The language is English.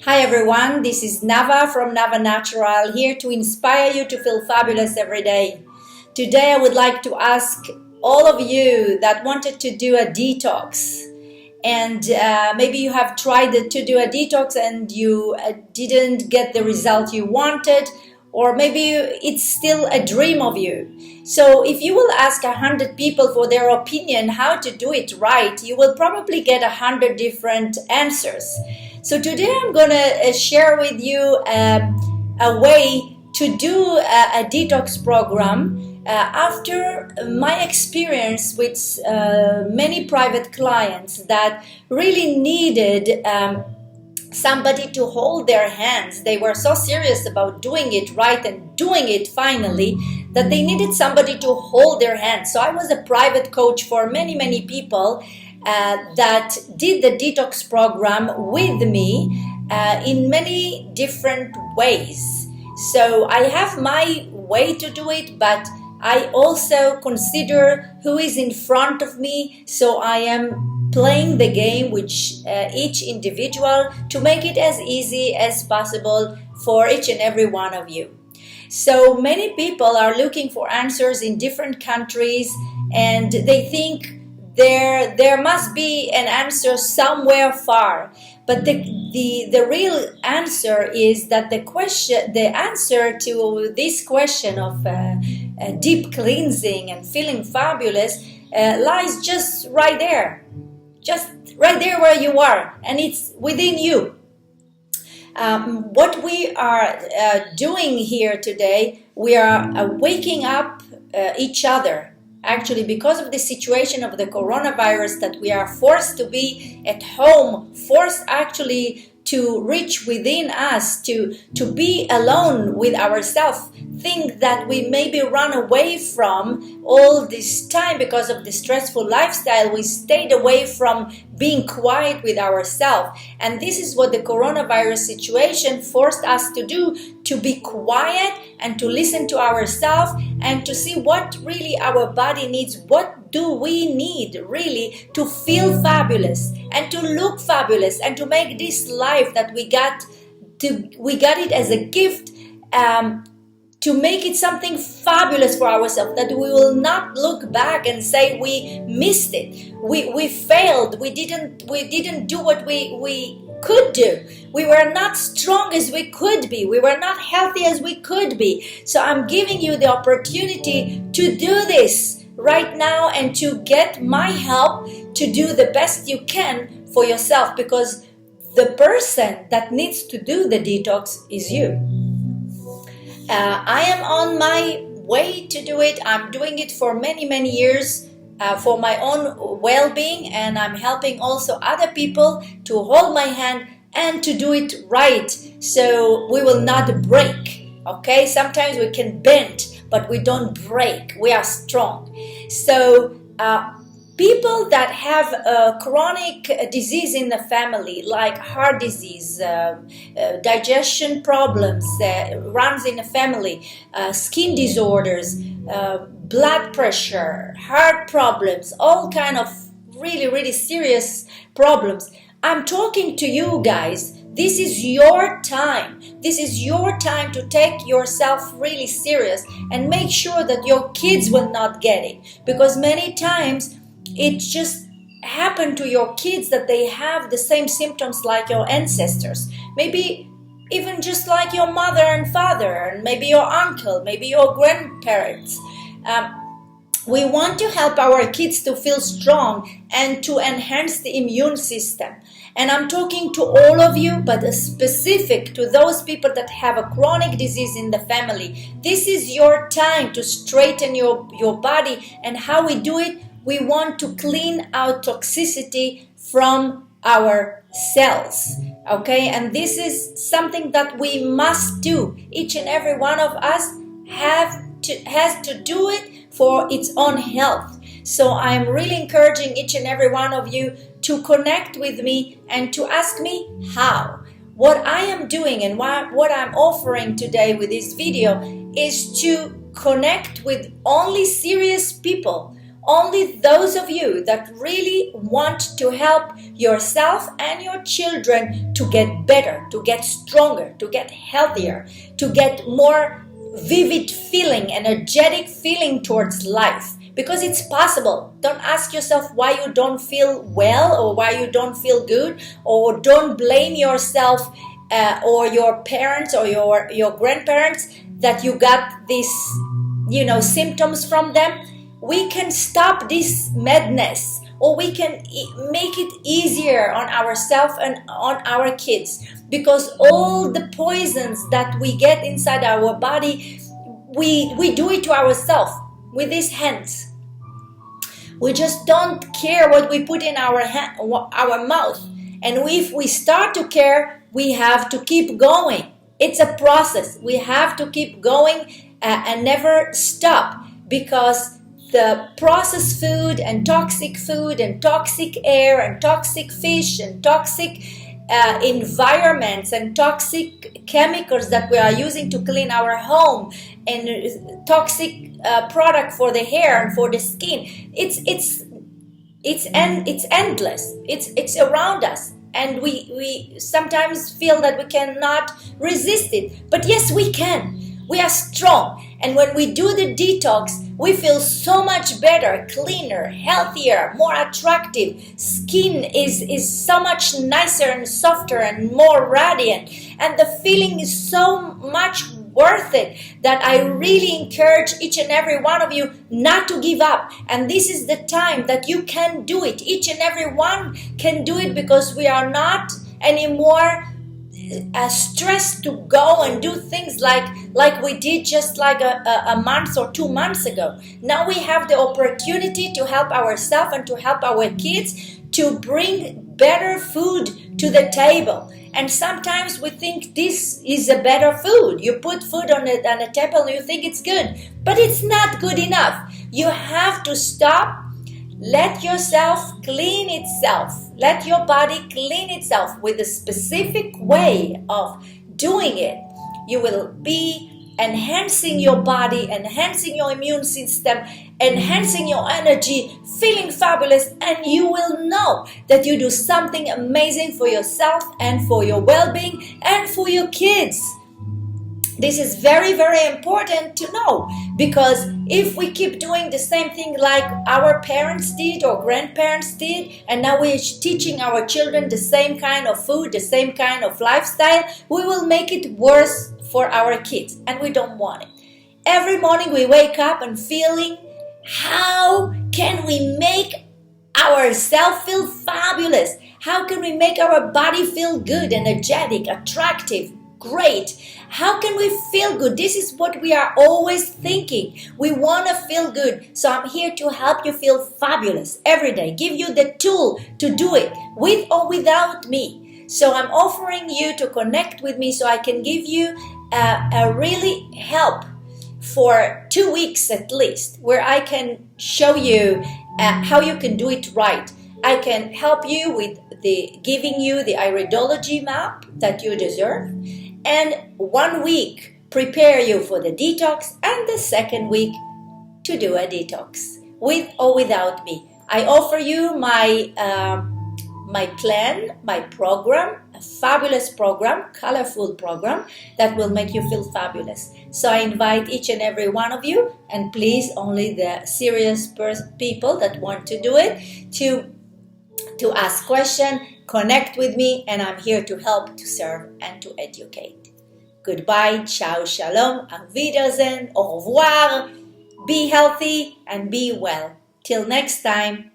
Hi everyone, this is Nava from Nava Natural, here to inspire you to feel fabulous every day. Today I would like to ask all of you that wanted to do a detox, and maybe you have tried to do a detox and you didn't get the result you wanted, or maybe it's still a dream of you. So if you will ask 100 people for their opinion how to do it right, you will probably get 100 different answers. So today I'm going to share with you a way to do a detox program after my experience with many private clients that really needed somebody to hold their hands. They were so serious about doing it right and doing it finally that they needed somebody to hold their hands. So I was a private coach for many people that did the detox program with me in many different ways. So I have my way to do it, but I also consider who is in front of me. So I am playing the game with each individual to make it as easy as possible for each and every one of you. So many people are looking for answers in different countries, and they think there must be an answer somewhere far, but the real answer is that the answer to this question of deep cleansing and feeling fabulous lies just right there where you are, and it's within you. What we are doing here today, we are waking up each other. Actually, because of the situation of the coronavirus, that we are forced to be at home, forced actually to reach within us, to be alone with ourselves, think that we maybe run away from all this time because of the stressful lifestyle. We stayed away from being quiet with ourselves. And this is what the coronavirus situation forced us to do, to be quiet and to listen to ourselves and to see what really our body needs. What do we need really to feel fabulous and to look fabulous and to make this life that we got it as a gift, to make it something fabulous for ourselves, that we will not look back and say we missed it, we failed, we didn't do what we could do, we were not strong as we could be, we were not healthy as we could be. So I'm giving you the opportunity to do this right now and to get my help to do the best you can for yourself, because the person that needs to do the detox is you. I am on my way to do it. I'm doing it for many years for my own well-being, and I'm helping also other people to hold my hand and to do it right, so we will not break. Okay, sometimes we can bend, but we don't break. We are strong. So people that have a chronic disease in the family, like heart disease, digestion problems runs in the family, skin disorders, blood pressure, heart problems, all kind of really serious problems. I'm talking to you guys. This is your time. This is your time to take yourself really serious and make sure that your kids will not get it, because many times it just happened to your kids that they have the same symptoms like your ancestors, maybe even just like your mother and father, and maybe your uncle, maybe your grandparents. We want to help our kids to feel strong and to enhance the immune system. And I'm talking to all of you, but specific to those people that have a chronic disease in the family. This is your time to straighten your body. And how we do it? We want to clean out toxicity from our cells. Okay? And this is something that we must do. Each and every one of us has to do it for its own health. So I'm really encouraging each and every one of you to connect with me and to ask me how. What I am doing and what I'm offering today with this video is to connect with only serious people, Only those of you that really want to help yourself and your children to get better, to get stronger, to get healthier, to get more vivid feeling, energetic feeling towards life. Because it's possible. Don't ask yourself why you don't feel well or why you don't feel good, or don't blame yourself or your parents or your grandparents that you got these symptoms from them. We can stop this madness, or we can make it easier on ourselves and on our kids, because all the poisons that we get inside our body, we do it to ourselves with these hands. We just don't care what we put in our mouth. And if we start to care, we have to keep going. It's a process. We have to keep going and never stop, because the processed food and toxic air and toxic fish and toxic environments and toxic chemicals that we are using to clean our home, and toxic product for the hair and for the skin, it's endless. It's around us, and we sometimes feel that we cannot resist it. But yes, we can. We are strong, and when we do the detox, we feel so much better, cleaner, healthier, more attractive. Skin is so much nicer and softer and more radiant, and the feeling is so much worth it that I really encourage each and every one of you not to give up. And this is the time that you can do it. Each and every one can do it, because we are not anymore stressed to go and do things like we did just like a month or 2 months ago. Now we have the opportunity to help ourselves and to help our kids to bring better food to the table. And sometimes we think this is a better food. You put food on the table and you think it's good, but it's not good enough. You have to stop. Let yourself clean itself. Let your body clean itself with a specific way of doing it. You will be enhancing your body, enhancing your immune system, enhancing your energy, feeling fabulous, and you will know that you do something amazing for yourself and for your well-being and for your kids. This is very, very important to know, because if we keep doing the same thing like our parents did or grandparents did, and now we're teaching our children the same kind of food, the same kind of lifestyle, we will make it worse for our kids, and we don't want it. Every morning we wake up and feeling, how can we make ourselves feel fabulous? How can we make our body feel good, energetic, attractive, great? How can we feel good? This is what we are always thinking. We want to feel good. So I'm here to help you feel fabulous every day. Give you the tool to do it with or without me. So I'm offering you to connect with me so I can give you a really help for 2 weeks at least, where I can show you how you can do it right. I can help you with giving you the iridology map that you deserve, and 1 week prepare you for the detox, and the second week to do a detox with or without me. I offer you my plan, my program, a fabulous program, colorful program that will make you feel fabulous. So I invite each and every one of you, and please only the serious people that want to do it, to ask questions, connect with me, and I'm here to help, to serve, and to educate. Goodbye, ciao, shalom, auf Wiedersehen, au revoir, be healthy and be well. Till next time.